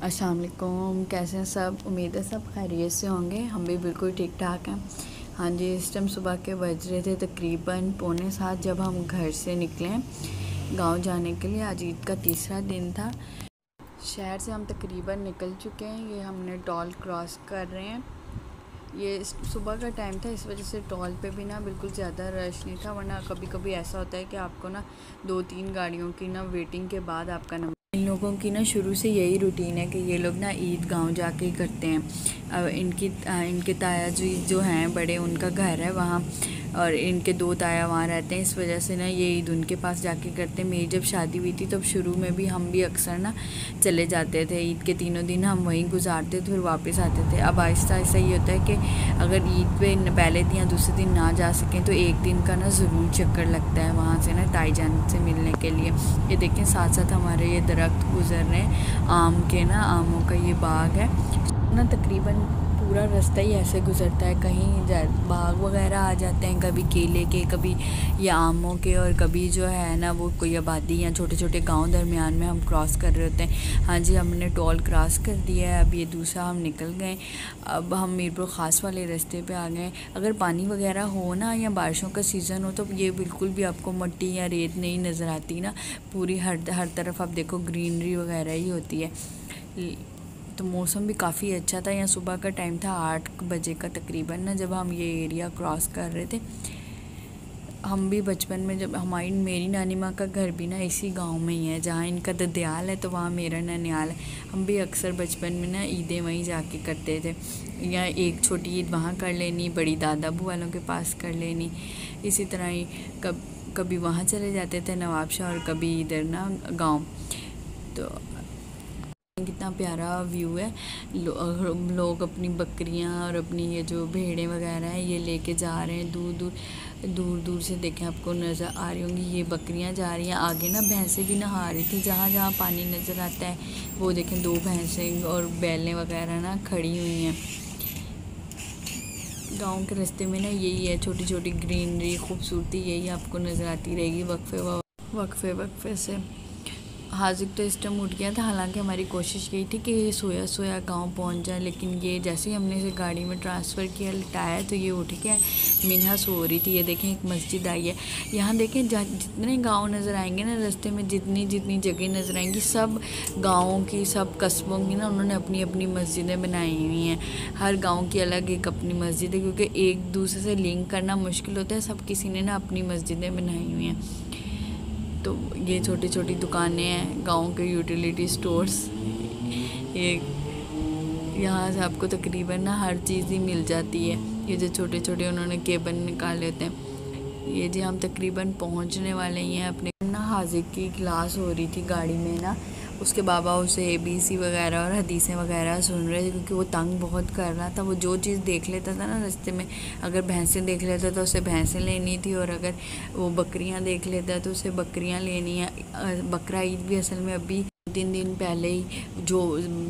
अस्सलाम वालेकुम। कैसे हैं सब? उम्मीद है सब खैरियत से होंगे। हम भी बिल्कुल ठीक ठाक हैं। हाँ जी, इस टाइम सुबह के बज रहे थे तकरीबन 6:45 जब हम घर से निकले गांव जाने के लिए। आज ईद का तीसरा दिन था। शहर से हम तकरीबन निकल चुके हैं। ये हमने टोल क्रॉस कर रहे हैं। ये सुबह का टाइम था, इस वजह से टोल पे भी ना बिल्कुल ज़्यादा रश नहीं था, वरना कभी कभी ऐसा होता है कि आपको ना 2-3 गाड़ियों की ना वेटिंग के बाद आपका नंबर। इन लोगों की ना शुरू से यही रूटीन है कि ये लोग ना ईद गांव जाके ही करते हैं। अब इनके ताया जी जो हैं बड़े, उनका घर है वहाँ, और इनके 2 ताया वहाँ रहते हैं। इस वजह से ना ये ईद उनके पास जाके करते हैं। मेरी जब शादी हुई थी तब शुरू में भी हम भी अक्सर ना चले जाते थे। ईद के 3 दिन हम वहीं गुजारते थे, फिर वापस आते थे। अब आहिस्ता आहिस्ता ये होता है कि अगर ईद पे पहले दिन या दूसरे दिन ना जा सकें तो एक दिन का ना ज़रूर चक्कर लगता है वहाँ से ना ताईजान से मिलने के लिए। ये देखें साथ साथ हमारे ये दरख्त गुजर रहे हैं आम के ना, आमों का ये बाग है ना। तकरीबन पूरा रास्ता ही ऐसे गुजरता है, कहीं बाग वगैरह आ जाते हैं, कभी केले के, कभी ये आमों के, और कभी जो है ना वो कोई आबादी या छोटे छोटे गांव दरमियान में हम क्रॉस कर रहे होते हैं। हाँ जी, हमने टोल क्रॉस कर दिया है। अब ये दूसरा हम निकल गए। अब हम मीरपुर ख़ास वाले रास्ते पे आ गए। अगर पानी वगैरह हो ना या बारिशों का सीज़न हो तो ये बिल्कुल भी आपको मिट्टी या रेत नहीं नज़र आती ना। पूरी हर तरफ आप देखो ग्रीनरी वगैरह ही होती है। तो मौसम भी काफ़ी अच्छा था। यहाँ सुबह का टाइम था 8 बजे का तकरीबन ना, जब हम ये एरिया क्रॉस कर रहे थे। हम भी बचपन में जब मेरी नानी माँ का घर भी ना इसी गांव में ही है, जहाँ इनका ददयाल है तो वहाँ मेरा ननियाल है। हम भी अक्सर बचपन में ना ईदें वहीं जाके करते थे। या एक छोटी ईद वहाँ कर लेनी, बड़ी दादा बू वालों के पास कर लेनी। इसी तरह ही कभी वहाँ चले जाते थे नवाबशाह, और कभी इधर ना गाँव। तो कितना प्यारा व्यू है। लोग अपनी बकरियां और अपनी ये जो भेड़ें वगैरह हैं ये लेके जा रहे हैं दूर दूर से। देखें आपको नज़र आ रही होंगी ये बकरियां जा रही हैं। आगे ना भैंसें भी नहा रही थी, जहाँ जहाँ पानी नज़र आता है वो देखें 2 भैंसें और बैलें वगैरह ना खड़ी हुई हैं। गांव के रास्ते में ना यही है, छोटी छोटी ग्रीनरी खूबसूरती यही आपको नज़र आती रहेगी वक्फे से। हाजिक तो इस टाइम उठ गया था, हालांकि हमारी कोशिश यही थी कि ये सोया सोया गांव पहुंच जाए, लेकिन ये जैसे ही हमने इसे गाड़ी में ट्रांसफ़र किया, लिटाया, तो ये उठ गया। मिन्हा सो रही थी। ये देखें एक मस्जिद आई है यहाँ। देखें जितने गांव नज़र आएंगे ना रास्ते में, जितनी जगह नज़र आएंगी, सब गाँवों की, सब कस्बों की ना उन्होंने अपनी अपनी मस्जिदें बनाई हुई हैं। हर गाँव की अलग एक अपनी मस्जिद है, क्योंकि एक दूसरे से लिंक करना मुश्किल होता है। सब किसी ने ना अपनी मस्जिदें बनाई हुई हैं। तो ये छोटी छोटी दुकानें हैं, गांव के यूटिलिटी स्टोर्स। ये यहाँ से आपको तकरीबन ना हर चीज़ ही मिल जाती है। ये जो छोटे छोटे उन्होंने केबल निकाले होते हैं। ये जी हम तकरीबन पहुँचने वाले ही हैं अपने ना। हाजिक की क्लास हो रही थी गाड़ी में ना, उसके बाबा उसे ABC वगैरह और हदीसें वगैरह सुन रहे थे, क्योंकि वो तंग बहुत कर रहा था। वो जो चीज़ देख लेता था ना रास्ते में, अगर भैंसें देख लेता तो उसे भैंसें लेनी थी, और अगर वो बकरियां देख लेता तो उसे बकरियां लेनी है। बकरा ईद भी असल में अभी 3 दिन पहले ही जो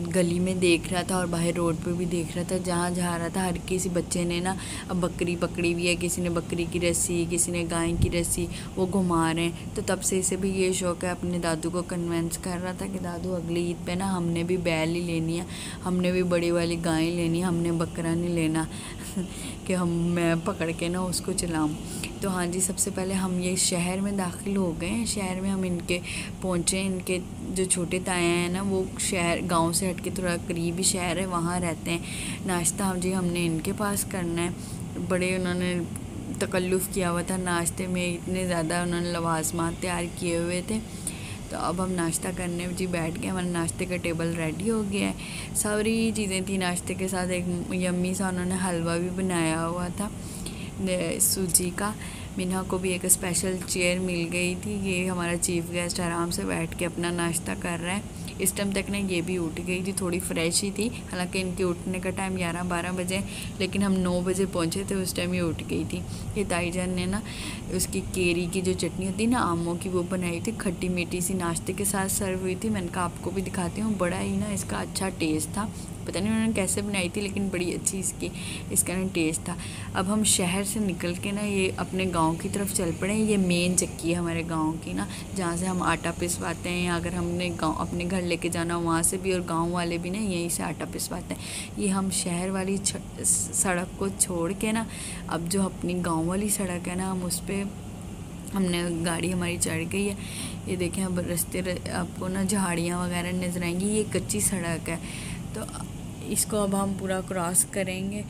गली में देख रहा था और बाहर रोड पे भी देख रहा था, जहाँ जा रहा था हर किसी बच्चे ने ना अब बकरी पकड़ी हुई है। किसी ने बकरी की रस्सी, किसी ने गाय की रस्सी, वो घुमा रहे हैं। तो तब से इसे भी ये शौक़ है। अपने दादू को कन्वेंस कर रहा था कि दादू अगली ईद पे ना हमने भी बैल ही लेनी है, हमने भी बड़ी वाली गाय लेनी है, हमने बकरा नहीं लेना कि मैं पकड़ के ना उसको चलाऊँ। तो हाँ जी, सबसे पहले हम ये शहर में दाखिल हो गए। शहर में हम इनके पहुँचे। इनके जो छोटे ताया हैं ना वो शहर गांव से हट के थोड़ा करीबी शहर है, वहाँ रहते हैं। नाश्ता हमने इनके पास करना है। बड़े उन्होंने तकल्लुफ़ किया हुआ था नाश्ते में, इतने ज़्यादा उन्होंने लवाज़मात तैयार किए हुए थे। तो अब हम नाश्ता करने जी बैठ गए। हमारा नाश्ते का टेबल रेडी हो गया है, सारी चीज़ें थी नाश्ते के साथ। एक यम्मी सा उन्होंने हलवा भी बनाया हुआ था सूजी का। मिन्हा को भी एक स्पेशल चेयर मिल गई थी। ये हमारा चीफ गेस्ट आराम से बैठ के अपना नाश्ता कर रहा है। इस टाइम तक ना ये भी उठ गई थी, थोड़ी फ्रेश ही थी। हालांकि इनके उठने का टाइम 11-12 बजे, लेकिन हम 9 बजे पहुंचे थे, उस टाइम ये उठ गई थी। ये ताईजान ने ना उसकी केरी की जो चटनी होती है ना आमों की, वो बनाई थी, खट्टी मीठी सी, नाश्ते के साथ सर्व हुई थी। मैंने कहा आपको भी दिखाती हूँ। बड़ा ही ना इसका अच्छा टेस्ट था। पता नहीं उन्होंने कैसे बनाई थी, लेकिन बड़ी अच्छी इसका ना टेस्ट था। अब हम शहर से निकल के ना ये अपने गांव की तरफ चल पड़े। ये मेन चक्की है हमारे गांव की ना, जहाँ से हम आटा पिसवाते हैं, या अगर हमने गांव अपने घर लेके जाना वहाँ से भी, और गांव वाले भी ना यहीं से आटा पिसवाते हैं। ये हम शहर वाली सड़क को छोड़ के ना, अब जो अपनी गाँव वाली सड़क है ना, हम उस पर हमने गाड़ी हमारी चढ़ गई है। ये देखें, अब रास्ते आपको ना झाड़ियाँ वगैरह नज़र आएंगी। ये कच्ची सड़क है, तो इसको अब हम पूरा क्रॉस करेंगे।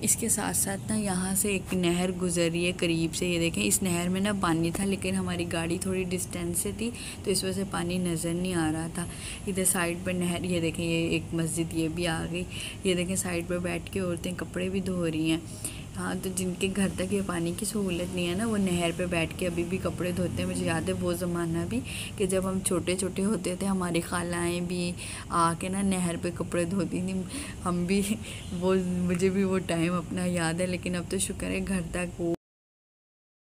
इसके साथ साथ ना यहाँ से एक नहर गुजर रही है करीब से। ये देखें, इस नहर में ना पानी था, लेकिन हमारी गाड़ी थोड़ी डिस्टेंस से थी, तो इस वजह से पानी नज़र नहीं आ रहा था। इधर साइड पर नहर, ये देखें, ये एक मस्जिद ये भी आ गई। ये देखें, साइड पर बैठ के औरतें कपड़े भी धो रही हैं। हाँ, तो जिनके घर तक ये पानी की सहूलत नहीं है ना, वो नहर पे बैठ के अभी भी कपड़े धोते हैं। मुझे याद है वो ज़माना भी, कि जब हम छोटे छोटे होते थे, हमारी खालाएँ भी आके ना नहर पे कपड़े धोती थी। हम भी वो, मुझे भी वो टाइम अपना याद है। लेकिन अब तो शुक्र है घर तक वो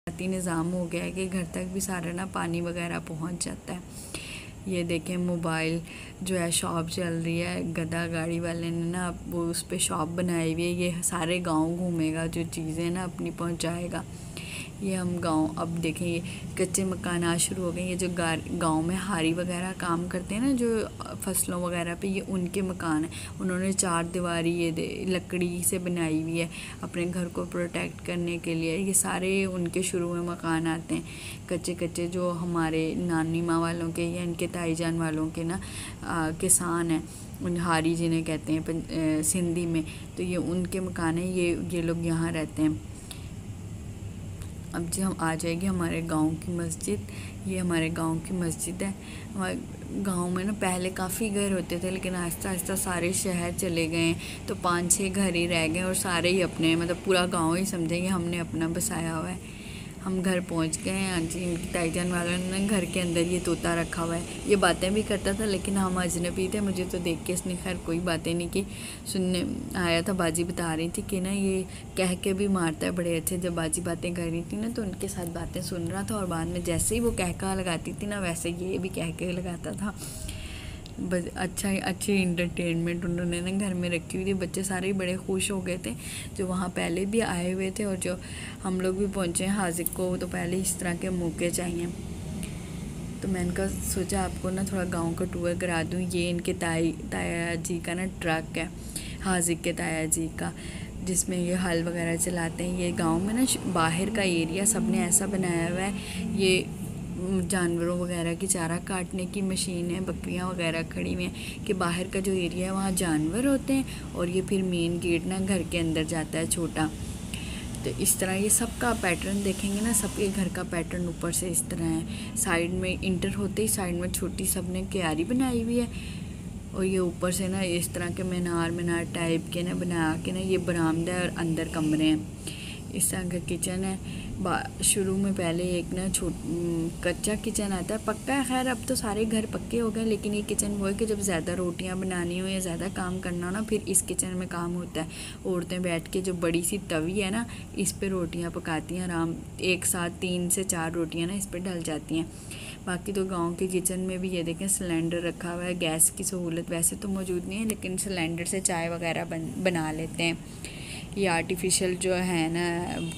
निज़ाम हो गया है कि घर तक भी सारा ना पानी वगैरह पहुँच जाता है। ये देखें, मोबाइल जो है शॉप चल रही है। गधा गाड़ी वाले ने ना वो उस पर शॉप बनाई हुई है। ये सारे गांव घूमेगा, जो चीज़ें ना अपनी पहुंचाएगा। ये हम गांव, अब देखें ये कच्चे मकान आज शुरू हो गए। ये जो गांव में हारी वगैरह काम करते हैं ना, जो फसलों वगैरह पे, ये उनके मकान है। उन्होंने 4 दीवारी ये लकड़ी से बनाई हुई है अपने घर को प्रोटेक्ट करने के लिए। ये सारे उनके शुरू में मकान आते हैं कच्चे कच्चे, जो हमारे नानी माँ वालों के या इनके ताईजान वालों के ना किसान हैं, उन हारी जिन्हें कहते हैं सिंधी में। तो ये उनके मकान है। ये लोग यहाँ रहते हैं। अब जी हम आ जाएगी हमारे गांव की मस्जिद। ये हमारे गांव की मस्जिद है। हमारे गांव में ना पहले काफ़ी घर होते थे, लेकिन आहिस्ता आहिस्ता सारे शहर चले गए, तो 5-6 घर ही रह गए, और सारे ही अपने, मतलब पूरा गांव ही समझेंगे हमने अपना बसाया हुआ है। हम घर पहुंच गए हैं। हाँ जी, इनकी ताईजान वालों ने घर के अंदर ये तोता रखा हुआ है। ये बातें भी करता था, लेकिन हम अजनबी थे, मुझे तो देख के इसने खैर कोई बातें नहीं की। सुनने आया था, बाजी बता रही थी कि ना ये कह के भी मारता है बड़े अच्छे। जब बाजी बातें कर रही थी ना, तो उनके साथ बातें सुन रहा था, और बाद में जैसे ही वो कहका लगाती थी ना, वैसे ये भी कह के लगाता था। बस अच्छी इंटरटेनमेंट उन्होंने ना घर में रखी हुई थी। बच्चे सारे ही बड़े खुश हो गए थे, जो वहाँ पहले भी आए हुए थे, और जो हम लोग भी पहुँचे हैं। हाजिक को तो पहले इस तरह के मौके चाहिए, तो मैंने कहा सोचा आपको ना थोड़ा गांव का टूर करा दूँ। ये इनके ताया जी का ना ट्रक है, हाजिक के ताया जी का, जिसमें ये हल वगैरह चलाते हैं। ये गांव में ना बाहर का एरिया सबने ऐसा बनाया हुआ है। ये जानवरों वगैरह की चारा काटने की मशीन है, बकरियां वगैरह खड़ी हुई हैं, कि बाहर का जो एरिया है वहाँ जानवर होते हैं, और ये फिर मेन गेट ना घर के अंदर जाता है छोटा। तो इस तरह ये सबका पैटर्न देखेंगे ना, सबके घर का पैटर्न ऊपर से इस तरह है। साइड में इंटर होते ही साइड में छोटी सबने क्यारी बनाई हुई है, और ये ऊपर से ना इस तरह के मीनार टाइप के ना बना के ना, ये बरामदा है और अंदर कमरे हैं। इस तरह का किचन है। शुरू में पहले एक ना कच्चा किचन आता है, पक्का है खैर अब तो सारे घर पक्के हो गए, लेकिन ये किचन वो है कि जब ज़्यादा रोटियां बनानी हो या ज़्यादा काम करना हो ना, फिर इस किचन में काम होता है। औरतें बैठ के, जो बड़ी सी तवी है ना, इस पे रोटियां पकाती हैं आराम, एक साथ 3 से 4 रोटियां ना इस पे डल जाती हैं। बाकी तो गांव के किचन में भी ये देखें सिलेंडर रखा हुआ है। गैस की सहूलत वैसे तो मौजूद नहीं है, लेकिन सिलेंडर से चाय वगैरह बना लेते हैं। ये आर्टिफिशियल जो है ना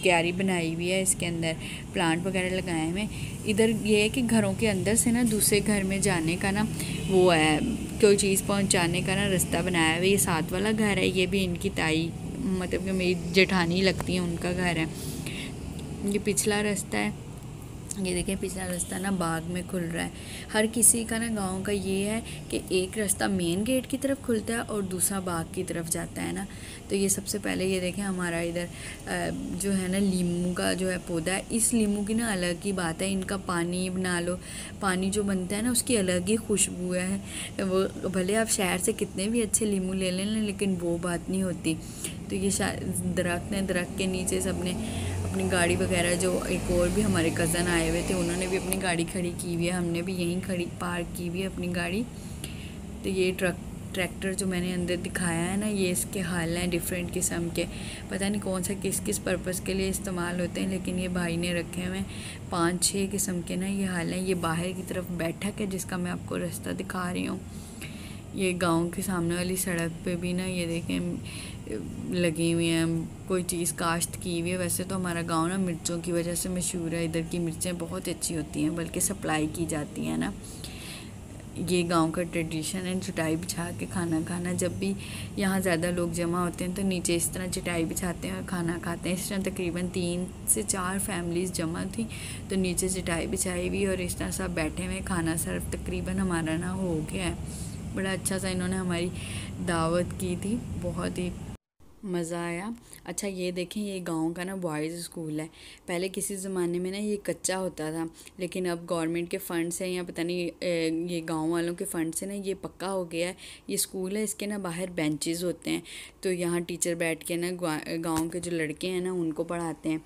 क्यारी बनाई हुई है, इसके अंदर प्लांट वगैरह लगाए हुए। इधर ये है कि घरों के अंदर से ना दूसरे घर में जाने का ना वो है, कोई चीज़ पहुंचाने का ना रास्ता बनाया हुआ है। ये साथ वाला घर है, ये भी इनकी ताई, मतलब कि मेरी जेठानी लगती है, उनका घर है। ये पिछला रास्ता है। ये देखें, पिछला रास्ता ना बाग में खुल रहा है। हर किसी का ना गांव का ये है कि एक रास्ता मेन गेट की तरफ खुलता है और दूसरा बाग की तरफ जाता है ना। तो ये सबसे पहले ये देखें, हमारा इधर जो है ना लीमू का जो है पौधा है। इस लीमू की ना अलग ही बात है, इनका पानी बना लो, पानी जो बनता है ना उसकी अलग ही खुशबू है। वो भले आप शहर से कितने भी अच्छे लीमू ले लें, लेकिन वो बात नहीं होती। तो ये दरख्त हैं, दरख्त के नीचे सबने अपनी गाड़ी वगैरह, जो एक और भी हमारे कज़न आए हुए थे, उन्होंने भी अपनी गाड़ी खड़ी की हुई है, हमने भी यहीं खड़ी पार्क की हुई है अपनी गाड़ी। तो ये ट्रैक्टर जो मैंने अंदर दिखाया है ना, ये इसके हाल हैं डिफरेंट किस्म के, पता नहीं कौन सा किस पर्पज़ के लिए इस्तेमाल होते हैं, लेकिन ये भाई ने रखे हुए 5-6 किस्म के ना ये हाल हैं। ये बाहर की तरफ बैठक है, जिसका मैं आपको रास्ता दिखा रही हूँ। ये गांव के सामने वाली सड़क पे भी ना ये देखें लगी हुई हैं कोई चीज़ काश्त की हुई है। वैसे तो हमारा गांव ना मिर्चों की वजह से मशहूर है, इधर की मिर्चें बहुत अच्छी होती हैं, बल्कि सप्लाई की जाती हैं ना। ये गांव का ट्रेडिशन है चटाई बिछा के खाना खाना। जब भी यहाँ ज़्यादा लोग जमा होते हैं तो नीचे इस तरह चटाई बिछाते हैं और खाना खाते हैं। इस तरह तकरीबन 3 से 4 फैमिलीज़ जमा थी तो नीचे चटाई बिछाई हुई और इस तरह सब बैठे हुए खाना सर्व तकरीबन हमारा ना हो गया है। बड़ा अच्छा सा इन्होंने हमारी दावत की थी, बहुत ही मज़ा आया। अच्छा ये देखें, ये गांव का ना बॉयज़ स्कूल है। पहले किसी ज़माने में ना ये कच्चा होता था, लेकिन अब गवर्नमेंट के फ़ंड से या पता नहीं ये गांव वालों के फ़ंड से ना ये पक्का हो गया है। ये स्कूल है, इसके ना बाहर बेंचेस होते हैं, तो यहाँ टीचर बैठ के ना गांव के जो लड़के हैं ना उनको पढ़ाते हैं।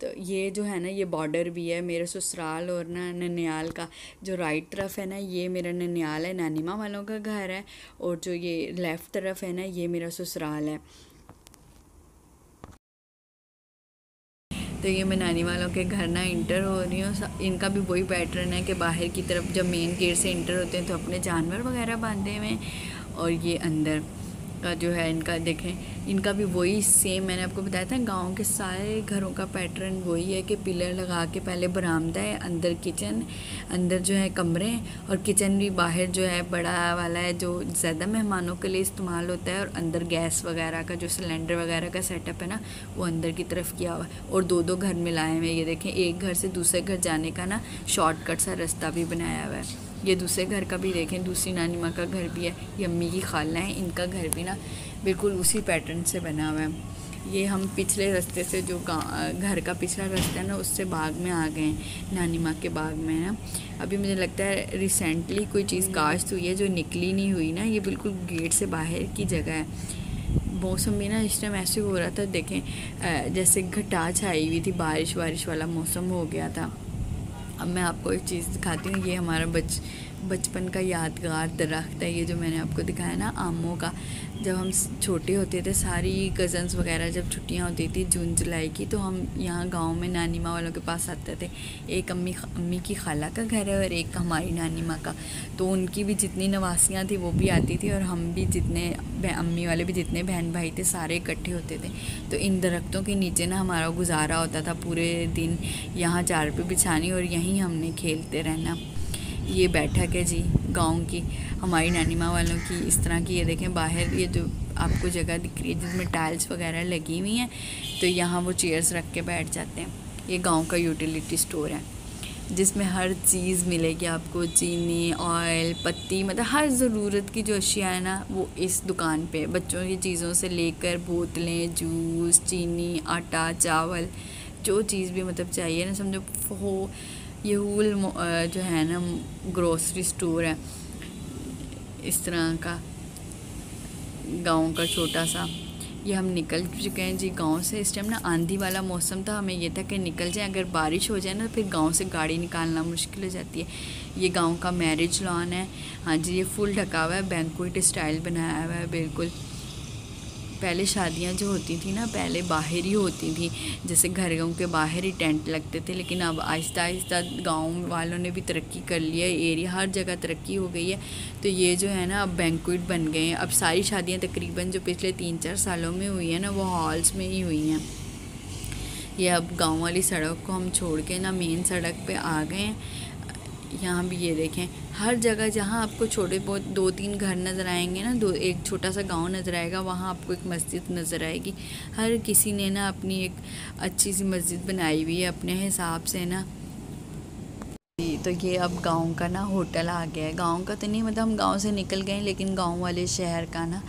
तो ये जो है ना ये बॉर्डर भी है मेरे ससुराल और ना ननियाल का। जो राइट तरफ है ना ये मेरा ननियाल है, नानी माँ वालों का घर है, और जो ये लेफ़्ट तरफ है ना ये मेरा ससुराल है। तो ये मैं नानी वालों के घर ना इंटर हो रही हूँ। इनका भी वही पैटर्न है कि बाहर की तरफ जब मेन गेट से इंटर होते हैं तो अपने जानवर वगैरह बांधे हुए हैं, और ये अंदर का जो है इनका देखें, इनका भी वही सेम मैंने आपको बताया था। गांव के सारे घरों का पैटर्न वही है कि पिलर लगा के पहले बरामदा है, अंदर किचन, अंदर जो है कमरे, और किचन भी बाहर जो है बड़ा वाला है जो ज़्यादा मेहमानों के लिए इस्तेमाल होता है, और अंदर गैस वगैरह का जो सिलेंडर वगैरह का सेटअप है ना वो अंदर की तरफ किया हुआ है। और 2-2 घर मिलाए हुए, ये देखें एक घर से दूसरे घर जाने का ना शॉर्टकट सा रास्ता भी बनाया हुआ है। ये दूसरे घर का भी देखें, दूसरी नानी माँ का घर भी है, ये अम्मी की खाला है, इनका घर भी ना बिल्कुल उसी पैटर्न से बना हुआ है। ये हम पिछले रास्ते से जो घर का पिछला रास्ता है ना उससे बाग में आ गए हैं, नानी माँ के बाग में ना। अभी मुझे लगता है रिसेंटली कोई चीज़ काश्त हुई है जो निकली नहीं हुई ना, ये बिल्कुल गेट से बाहर की जगह है। मौसम भी ना इस टाइम ऐसे हो रहा था, देखें जैसे घटा छाई हुई थी, बारिश वाला मौसम हो गया था। अब मैं आपको एक चीज़ दिखाती हूँ, ये हमारा बचपन का यादगार दरख्त है, ये जो मैंने आपको दिखाया ना आमों का। जब हम छोटे होते थे सारी कज़न्स वगैरह जब छुट्टियाँ होती थी जून जुलाई की, तो हम यहाँ गांव में नानी माँ वालों के पास आते थे। एक अम्मी की खाला का घर है और एक हमारी नानी माँ का, तो उनकी भी जितनी नवासियाँ थी वो भी आती थी, और हम भी जितने अम्मी वाले भी जितने बहन भाई थे सारे इकट्ठे होते थे। तो इन दरख्तों के नीचे ना हमारा गुजारा होता था पूरे दिन, यहाँ चारपाई बिछानी और यहीं हमने खेलते रहना। ये बैठक है जी गांव की, हमारी नानी माँ वालों की इस तरह की। ये देखें बाहर ये जो आपको जगह दिख रही है जिसमें टाइल्स वगैरह लगी हुई हैं, तो यहाँ वो चेयर्स रख के बैठ जाते हैं। ये गांव का यूटिलिटी स्टोर है जिसमें हर चीज़ मिलेगी आपको, चीनी, ऑयल, पत्ती, मतलब हर ज़रूरत की जो अशिया है ना वो इस दुकान पे। बच्चों की चीज़ों से लेकर बोतलें, जूस, चीनी, आटा, चावल, जो चीज़ भी मतलब चाहिए ना समझो हो। ये हुल जो है ना ग्रोसरी स्टोर है इस तरह का, गांव का छोटा सा। ये हम निकल चुके हैं जी गांव से। इस टाइम ना आंधी वाला मौसम था, हमें ये था कि निकल जाए, अगर बारिश हो जाए ना फिर गांव से गाड़ी निकालना मुश्किल हो जाती है। ये गांव का मैरिज लॉन है, हाँ जी, ये फुल ढका हुआ है, बैंक्वेट स्टाइल बनाया हुआ है बिल्कुल। पहले शादियां जो होती थी ना पहले बाहर ही होती थी, जैसे घरों के बाहर ही टेंट लगते थे, लेकिन अब आहिस्ता आहिस्ता गांव वालों ने भी तरक्की कर लिया है, एरिया हर जगह तरक्की हो गई है, तो ये जो है ना अब बैंक्वेट बन गए हैं। अब सारी शादियां तकरीबन जो पिछले 3-4 सालों में हुई है ना वो हॉल्स में ही हुई हैं। ये अब गाँव वाली सड़क को हम छोड़ के ना मेन सड़क पर आ गए हैं। यहाँ भी ये देखें हर जगह जहाँ आपको छोटे बहुत 2-3 घर नज़र आएंगे ना, एक छोटा सा गांव नज़र आएगा, वहाँ आपको एक मस्जिद नज़र आएगी। हर किसी ने ना अपनी एक अच्छी सी मस्जिद बनाई हुई है अपने हिसाब से ना। तो ये अब गांव का ना होटल आ गया है, गांव का तो नहीं मतलब हम गांव से निकल गए लेकिन गांव वाले शहर का ना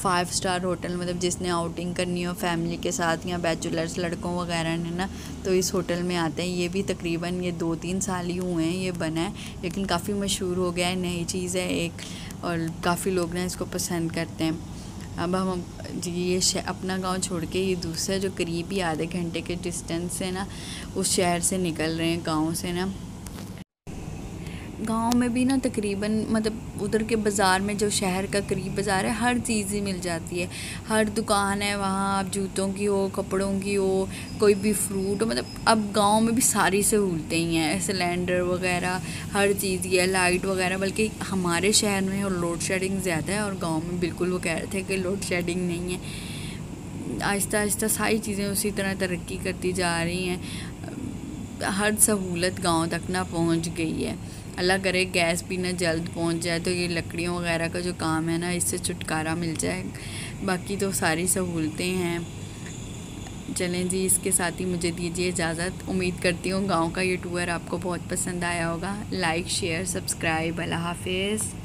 5 स्टार होटल, मतलब जिसने आउटिंग करनी हो फैमिली के साथ या बैचलर्स लड़कों वगैरह ने ना तो इस होटल में आते हैं। ये भी तकरीबन ये 2-3 साल ही हुए हैं ये बना है, लेकिन काफ़ी मशहूर हो गया है, नई चीज़ है एक, और काफ़ी लोग ना इसको पसंद करते हैं। अब हम जी ये अपना गांव छोड़ के ये दूसरा जो करीब ही आधे घंटे के डिस्टेंस से ना उस शहर से निकल रहे हैं गाँव से ना। गांव में भी ना तकरीबन मतलब उधर के बाज़ार में, जो शहर का करीब बाज़ार है, हर चीज़ ही मिल जाती है। हर दुकान है वहाँ, आप जूतों की हो, कपड़ों की हो, कोई भी फ्रूट हो, मतलब अब गांव में भी सारी सहूलतें ही हैं, सिलेंडर वगैरह हर चीज़ ही है, लाइट वगैरह। बल्कि हमारे शहर में और लोड शेडिंग ज़्यादा है, और गाँव में बिल्कुल वो कह रहे थे कि लोड शेडिंग नहीं है। आहिस्ता आहिस्ता सारी चीज़ें उसी तरह तरक्की करती जा रही हैं। हर सहूलत गांव तक ना पहुंच गई है। अल्लाह करे गैस भी ना जल्द पहुंच जाए, तो ये लकड़ियों वगैरह का जो काम है ना, इससे छुटकारा मिल जाए। बाकी तो सारी सहूलतें हैं। चलें जी, इसके साथ ही मुझे दीजिए इजाज़त। उम्मीद करती हूँ गांव का ये टूर आपको बहुत पसंद आया होगा। Like, share, subscribe. अल्लाह हाफिज़।